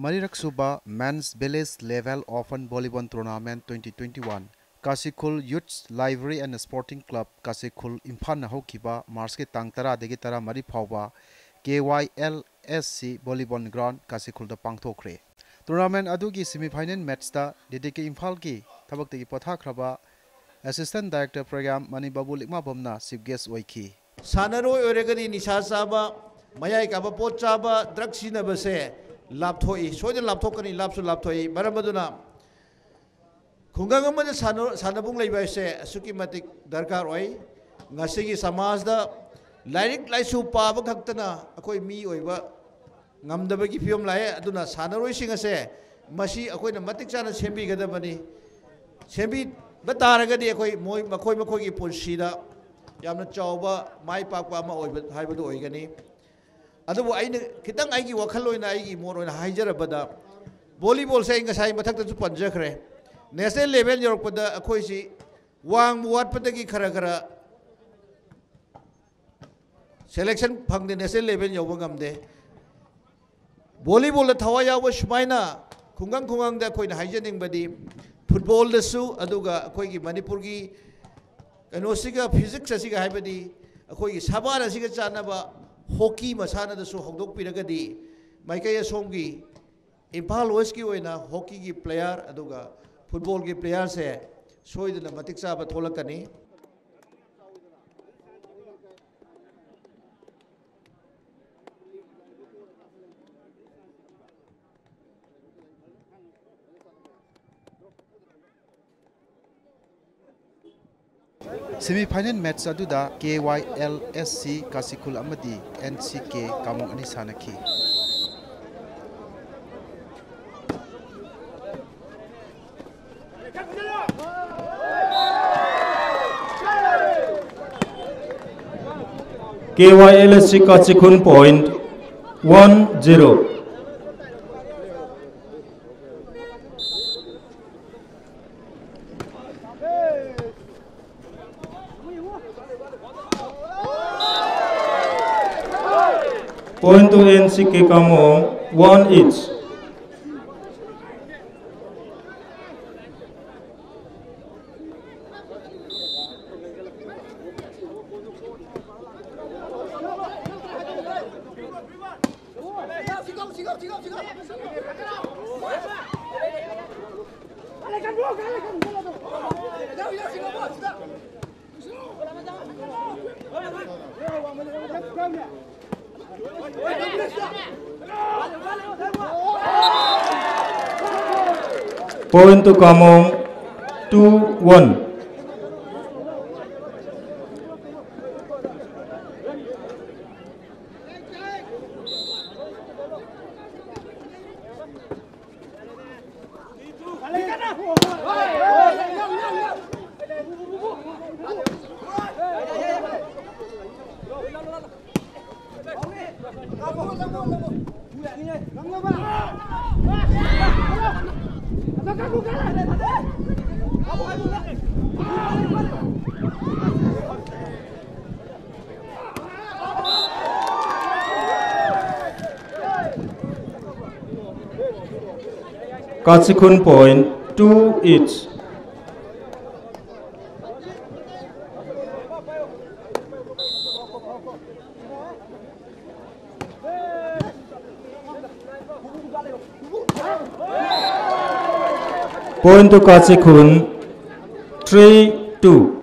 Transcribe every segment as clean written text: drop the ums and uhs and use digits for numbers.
Marirak Suba Men's Village Level Open Volleyball Tournament 2021 Kasikul Youth Library and Sporting Club Kasikul Imphal Haukiba Mars ke tang tara degi tara mari phawba KYLSC Volleyball Ground Kasikul da pangthokre Tournament adugi semi-final match da DDK Imphal ki thabak tegi pothakraba Assistant Director Program Mani Babu Likma Bomna Chief Guest oiki Sanaroi oregani nisha saba mayai kaba pot chaba drug sina base lapthoi soja lapthokani lapsu lapthoi baramaduna khungang amane sanabung leibai se asuki matik darkar oi ngasigi samaj da lairik laisu paba khaktana akoi mi oiba ngamdabagi fiom lae aduna sanaroi singa se masi akoi na matik chana sembi gadabani sembi bataragadi akoi moi makoi gi punsida yamna chawba mai pakpa ama oiba haibadu oigani adubu aina kitang aigi wakhaloina aigi moroina haijarabada volleyball se ngasai mathakta chu panjakhre national level yorokpada akhoi si wang watpadagi khara selection phangde national level yoba ngamde volleyball la thawa yawa sumaina khungang da akhoi na haijaning badi football da su aduga akhoi gi manipur gi Enosiga physics asiga haibadi akhoi gi sabana asiga chanaba hockey masana da su hongdok piragadi maikaya somgi Imphal West ki oina hockey gi player aduga football gi player se soidana matik chaba tholakani Semi-final match aduda KYLSC Kasikul amadi NCK Kamong ani sanaki KYLSC Kasikul point 1-0 Point to NCK Kamong 1 each. Point to Kamong 2-1. Kasikun point 2 each. Point to Kasikun 3-2.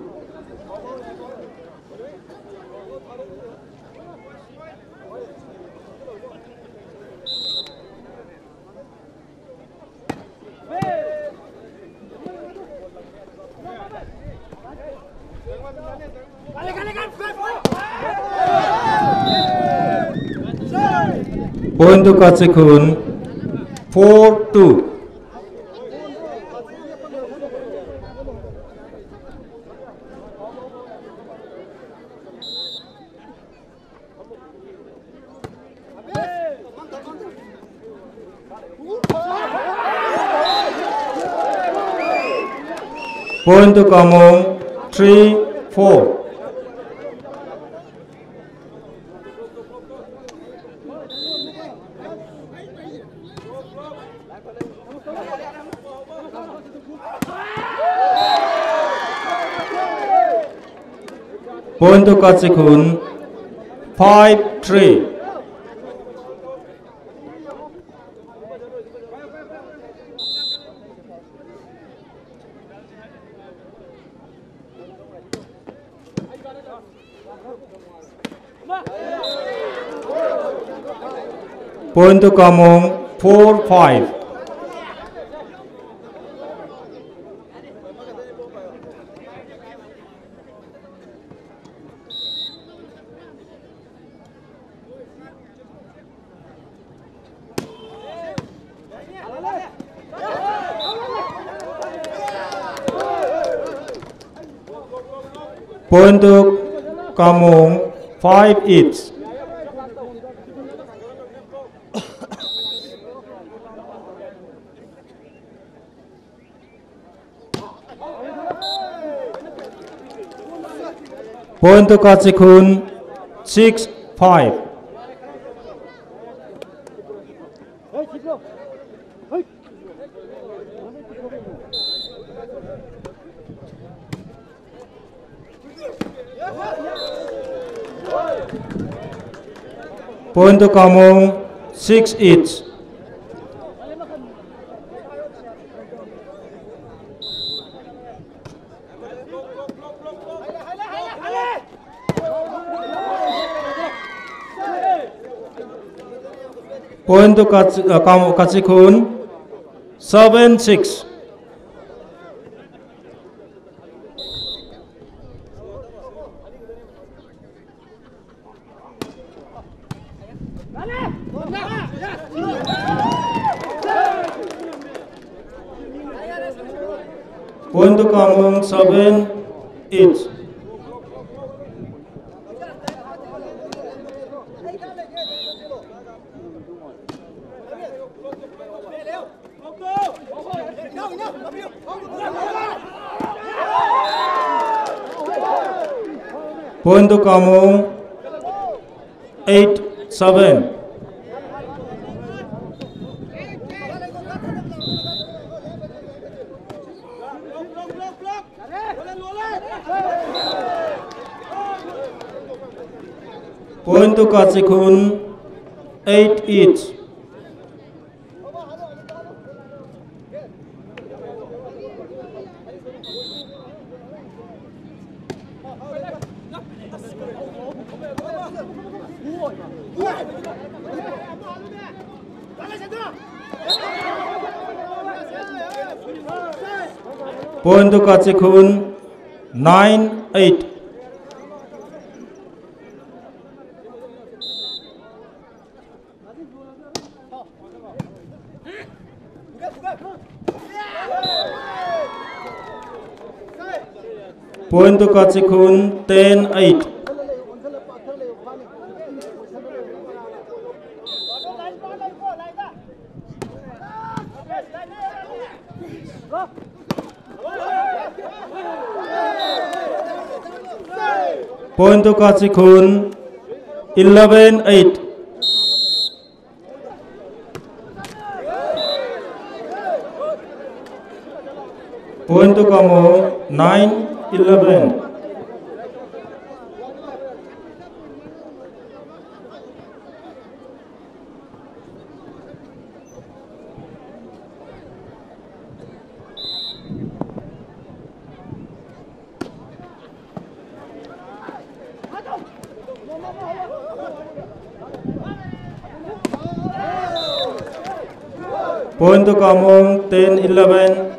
Point to Kasikun 4-2. Point to Kamong 3-4. Point to Kachikun 5-3. Point to Kamong 4-5. Point to Kamong 5 each. Point to Kachikun 6-5. Point to Kamong 6 each. Point to Kachikun 7-6. Point to Kamong 7 each. Point to Kamong 8-7. Point to Kachikun 8 each. Point to Kachikun 9-8. Point to Kachikun 10-8. Point to Kachikun 11-8. Point to Kamong 9-11. Point to Kamong 10-11.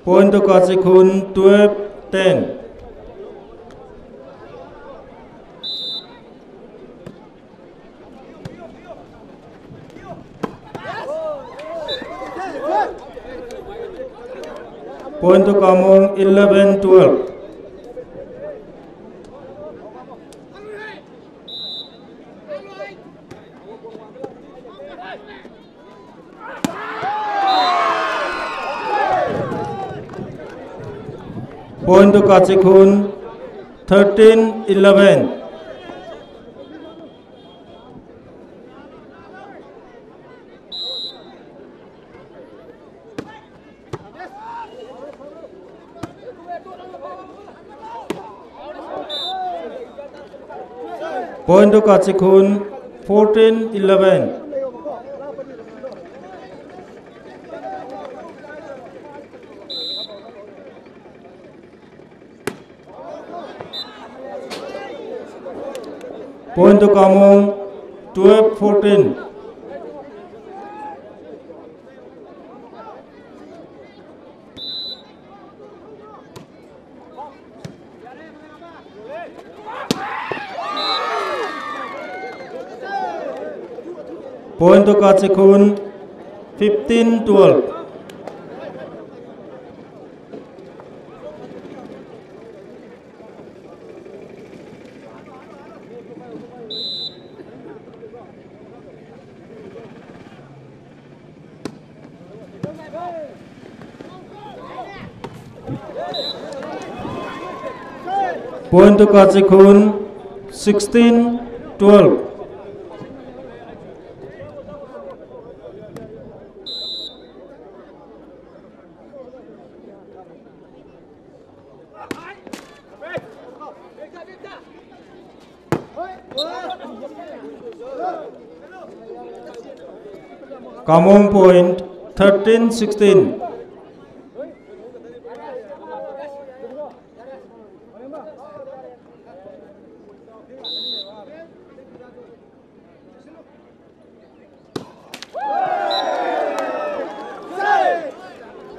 Point to Kachikun 12-10. Point to Kamong 11-12. Point to Kachikun, 13-11. Point to Kachikun, 14-11. Point to Kamong, 12-14. Point to Kachikun, 15-12. Point to Kachikun, 16-12. Kamong point, 13-16.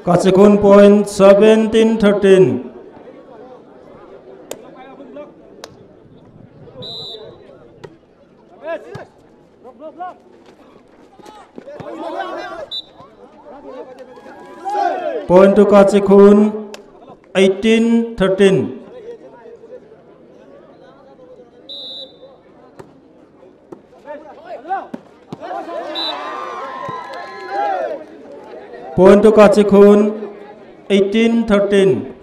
Kachikun point, 17-13. Point to Kachikun, 18-13. Point to Kachikun, 18-13.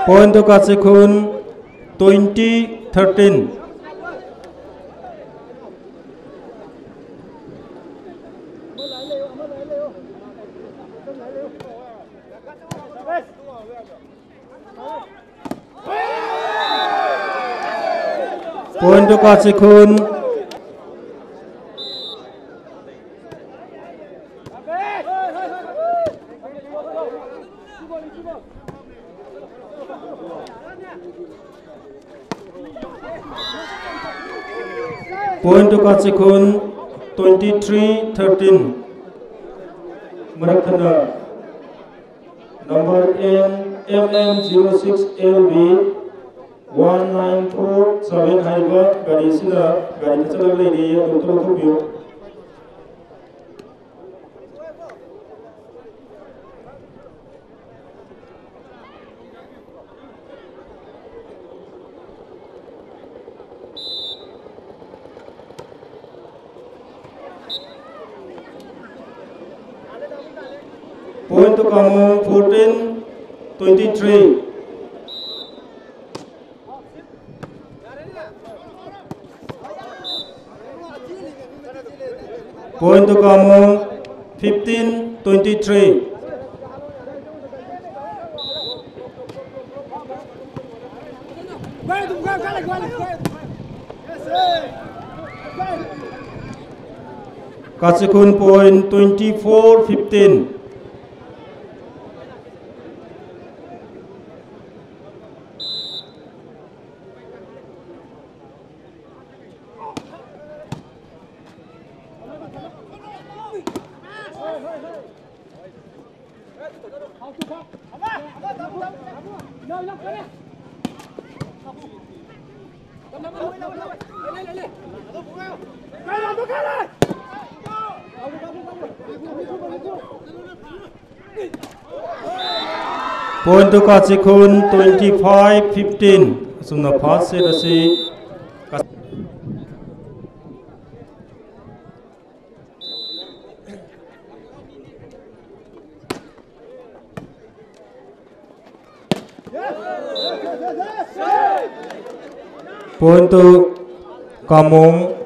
Point to Kachikun, 20-13. Point to Kachikun, 23-13. Marathana number MM06LB 1947 haiba gari sida gari chalag lady doctor Tokyo. Point to Kamong, 14-23. Point to Kamong, 15-23. Kachikun point, 24-15. Point to Kachikun 25-15. Sumna pass set asi. Point to Kamung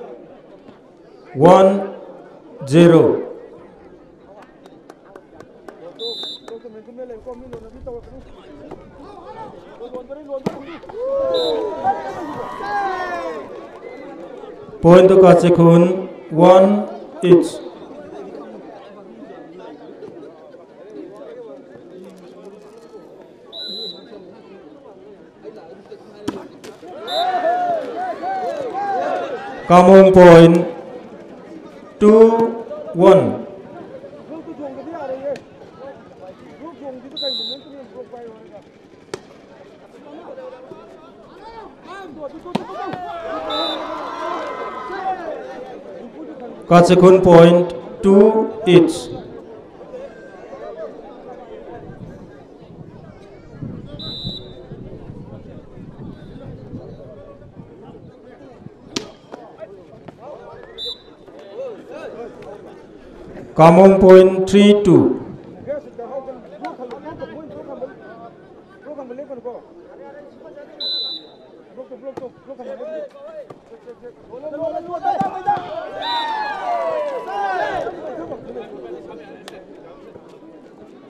1-0. Point to Kachikun 1 each. Kamung point 2-1. Kachikun point 2 each. Kamung point 3-2.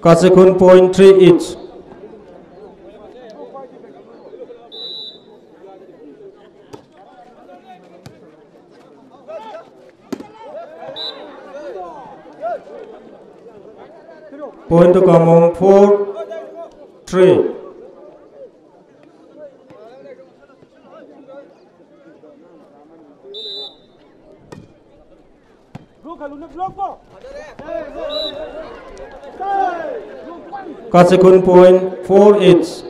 Kachikun point 3 each. Point to Kamung 4-3. Kachikun point 4 each.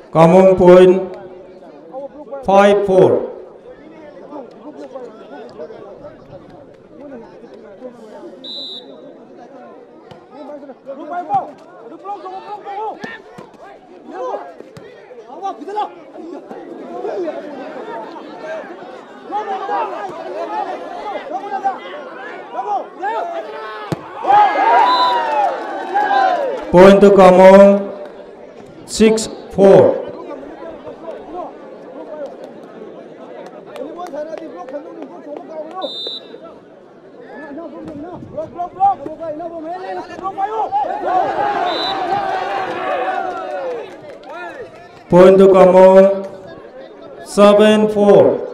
Kamung point 5-4. Point to Kamung 6-4. Point to Kamung 7-4.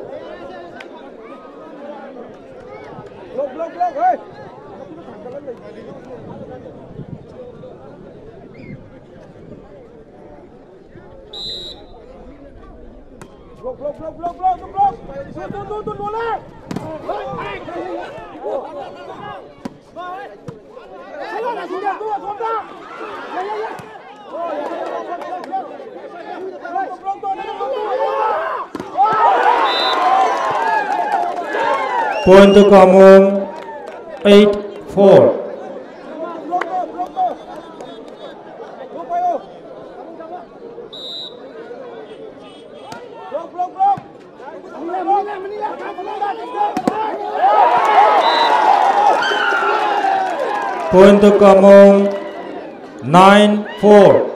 Point to Kamung 8-4. Point to Kamung 9-4.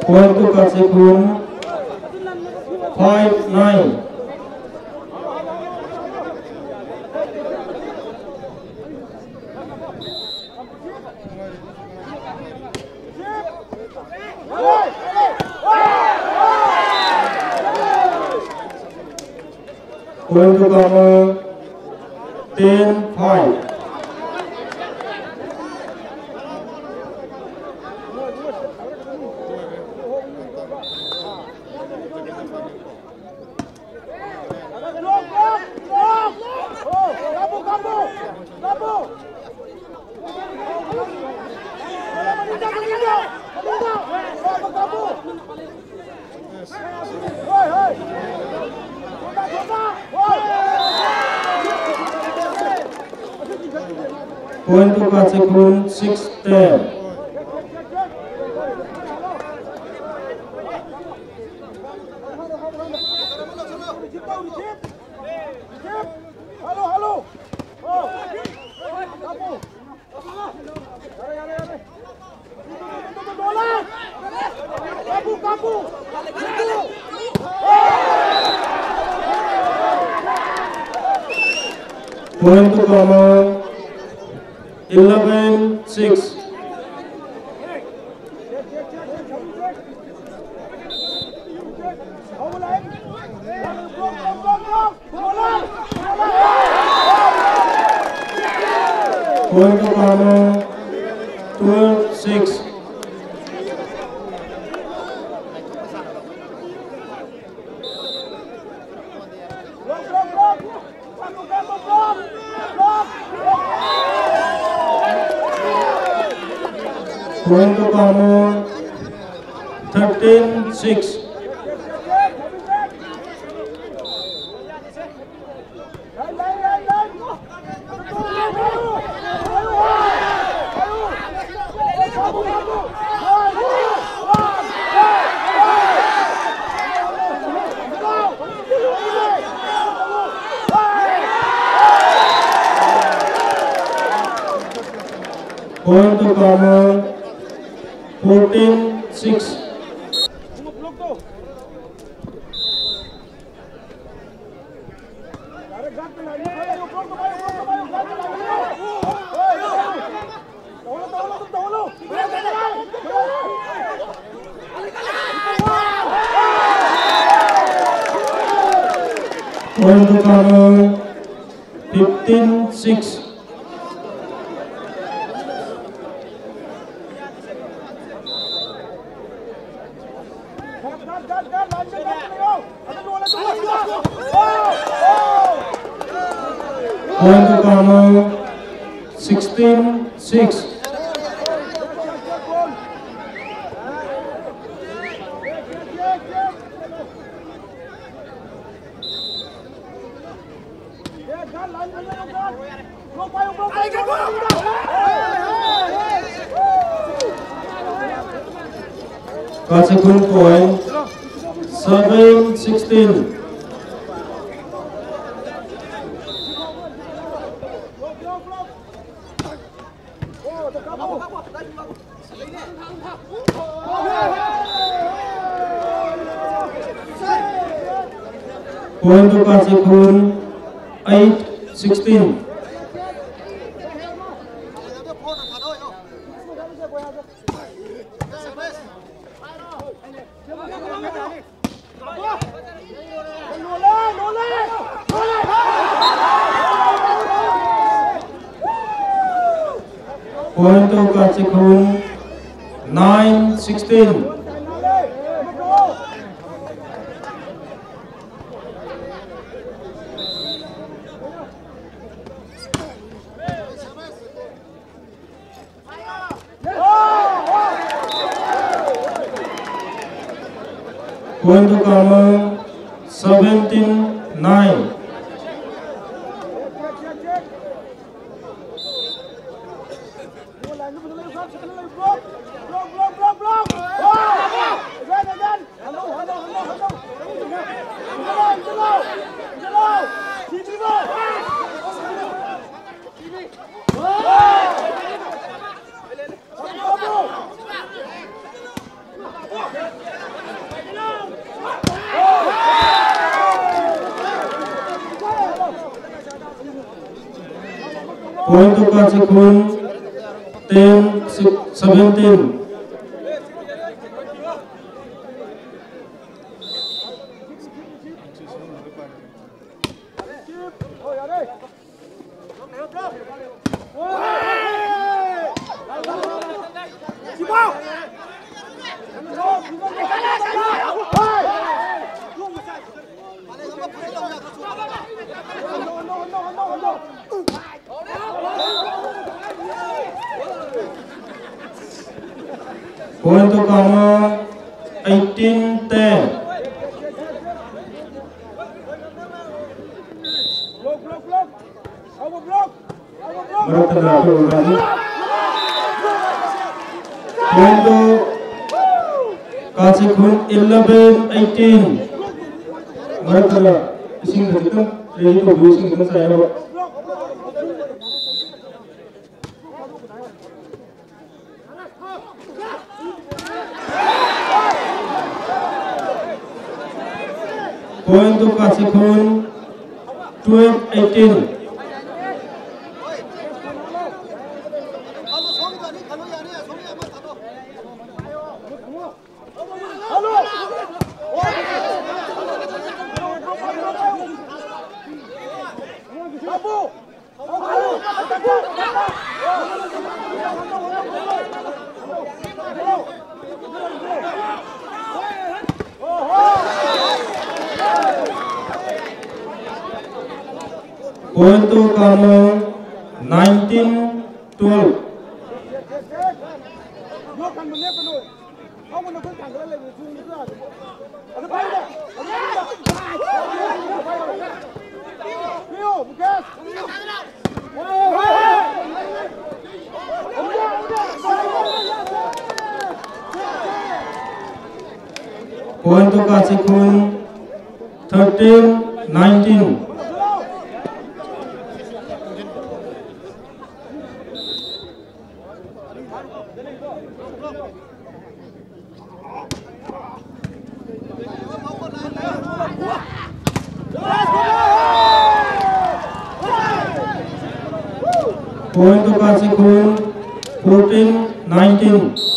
Point to Kachikun 5-9. Point to Kamo 10-5. Point to Kasekun 6-10. Point to Kamo 11-6. Point to Kamo 12-6. Point to Kamo 13-6. Point to Kamo 14-6. Point to Kamo 15-6. Point to Kamo 16-6. Kasekun point 7-16. Point to Kasekun 8-16. Point to Kasekun 9-16. Point to Kamo 17-9. Point to Kasekun 10-17. Point to Kamo 18-10. Maratana to Rani. Point to Kasikhun 11-18. Maratana ising dito ready to do ising sa iyo. Point to Kasikhun 12-18. Point to Kamo 19-12. Point to Kasikhun 13-19. Point to Kasikhun 14-19.